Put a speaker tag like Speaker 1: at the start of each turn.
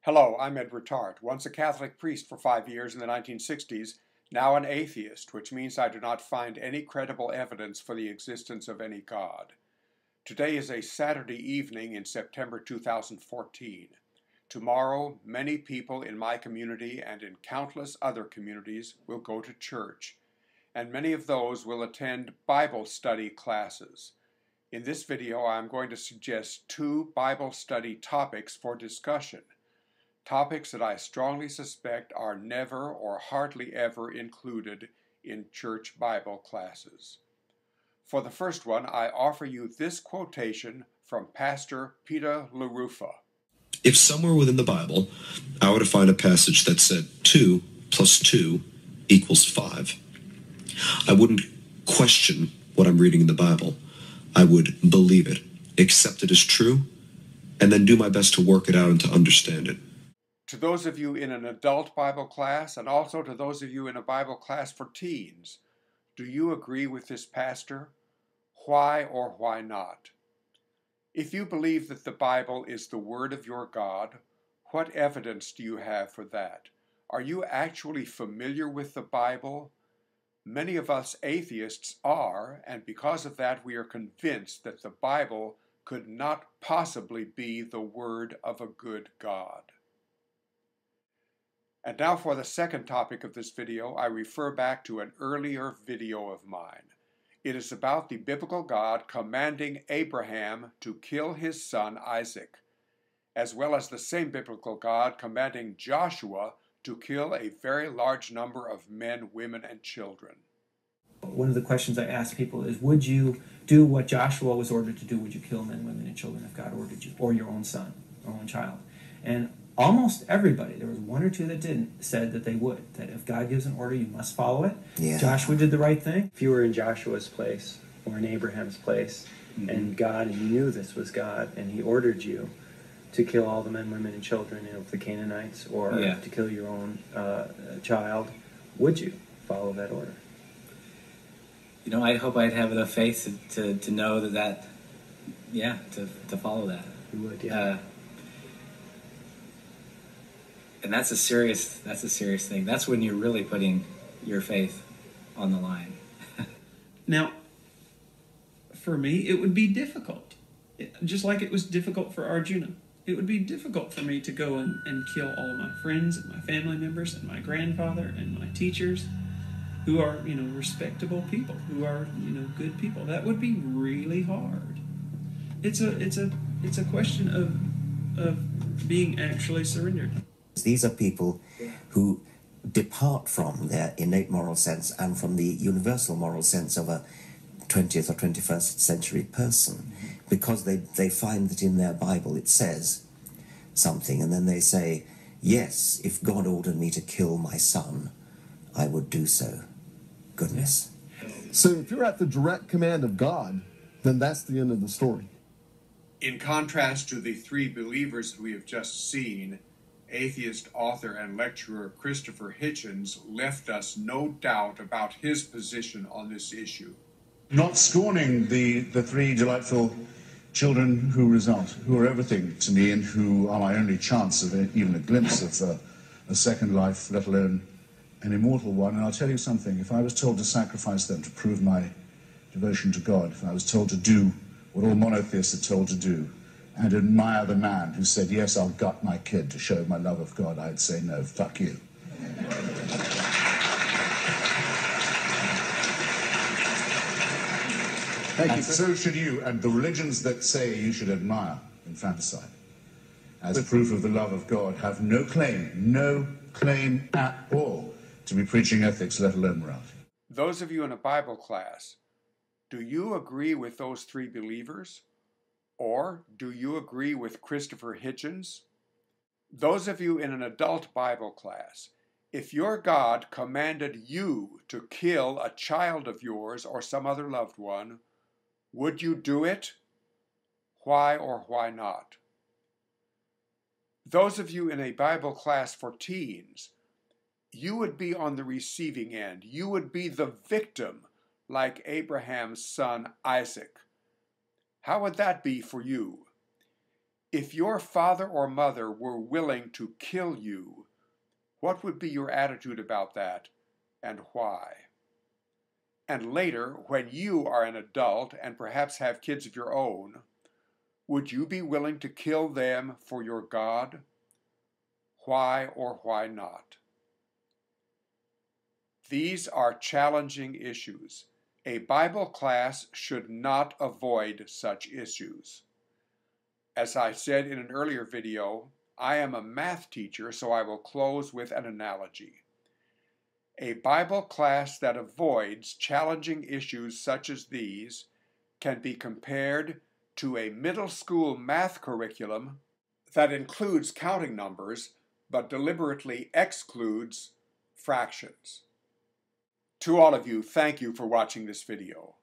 Speaker 1: Hello, I'm ETarte, once a Catholic priest for 5 years in the 1960s, now an atheist, which means I do not find any credible evidence for the existence of any God. Today is a Saturday evening in September 2014. Tomorrow, many people in my community and in countless other communities will go to church, and many of those will attend Bible study classes. In this video, I'm going to suggest 2 Bible study topics for discussion. Topics that I strongly suspect are never or hardly ever included in church Bible classes. For the first one, I offer you this quotation from Pastor Peter LaRufa.
Speaker 2: If somewhere within the Bible I were to find a passage that said 2 plus 2 equals 5, I wouldn't question what I'm reading in the Bible. I would believe it, accept it as true, and then do my best to work it out and to understand it.
Speaker 1: To those of you in an adult Bible class, and also to those of you in a Bible class for teens, do you agree with this pastor? Why or why not? If you believe that the Bible is the Word of your God, what evidence do you have for that? Are you actually familiar with the Bible? Many of us atheists are, and because of that we are convinced that the Bible could not possibly be the Word of a good God. And now for the second topic of this video, I refer back to an earlier video of mine. It is about the biblical God commanding Abraham to kill his son Isaac, as well as the same biblical God commanding Joshua to kill a very large number of men, women, and children.
Speaker 3: One of the questions I ask people is, would you do what Joshua was ordered to do? Would you kill men, women, and children if God ordered you, or your own son, or own child? And almost everybody, there was 1 or 2 that didn't, said that they would, that if God gives an order, you must follow it. Yeah. Joshua did the right thing. If you were in Joshua's place or in Abraham's place, and you knew this was God, and he ordered you to kill all the men, women, and children of the Canaanites, or to kill your own child, would you follow that order?
Speaker 4: You know, I hope I'd have enough faith to know to follow that.
Speaker 3: You would, yeah.
Speaker 4: And that's a serious thing. That's when you're really putting your faith on the line.
Speaker 5: Now, for me, it would be difficult. Just like it was difficult for Arjuna. It would be difficult for me to go and kill all of my friends and my family members and my grandfather and my teachers, who are, respectable people, who are, good people. That would be really hard. It's a question of being actually surrendered.
Speaker 6: These are people who depart from their innate moral sense and from the universal moral sense of a 20th or 21st century person, because they find that in their Bible it says something, and then they say, yes, if God ordered me to kill my son, I would do so. Goodness.
Speaker 7: So if you're at the direct command of God, then that's the end of the story.
Speaker 1: In contrast to the 3 believers we have just seen, atheist author and lecturer Christopher Hitchens left us no doubt about his position on this issue.
Speaker 8: Not scorning the 3 delightful children who are everything to me and who are my only chance of even a glimpse of a second life, let alone an immortal one. And I'll tell you something, if I was told to sacrifice them to prove my devotion to God, if I was told to do what all monotheists are told to do, and admire the man who said, yes, I'll gut my kid to show my love of God, I'd say, no, fuck you. Thank you. And so should you, and the religions that say you should admire infanticide as proof of the love of God have no claim at all to be preaching ethics, let alone morality.
Speaker 1: Those of you in a Bible class, do you agree with those 3 believers? Or do you agree with Christopher Hitchens? Those of you in an adult Bible class, if your God commanded you to kill a child of yours or some other loved one, would you do it? Why or why not? Those of you in a Bible class for teens, you would be on the receiving end. You would be the victim, like Abraham's son Isaac. How would that be for you? If your father or mother were willing to kill you, what would be your attitude about that, and why? And later, when you are an adult and perhaps have kids of your own, would you be willing to kill them for your God? Why or why not? These are challenging issues. A Bible class should not avoid such issues. As I said in an earlier video, I am a math teacher, so I will close with an analogy. A Bible class that avoids challenging issues such as these can be compared to a middle school math curriculum that includes counting numbers but deliberately excludes fractions. To all of you, thank you for watching this video.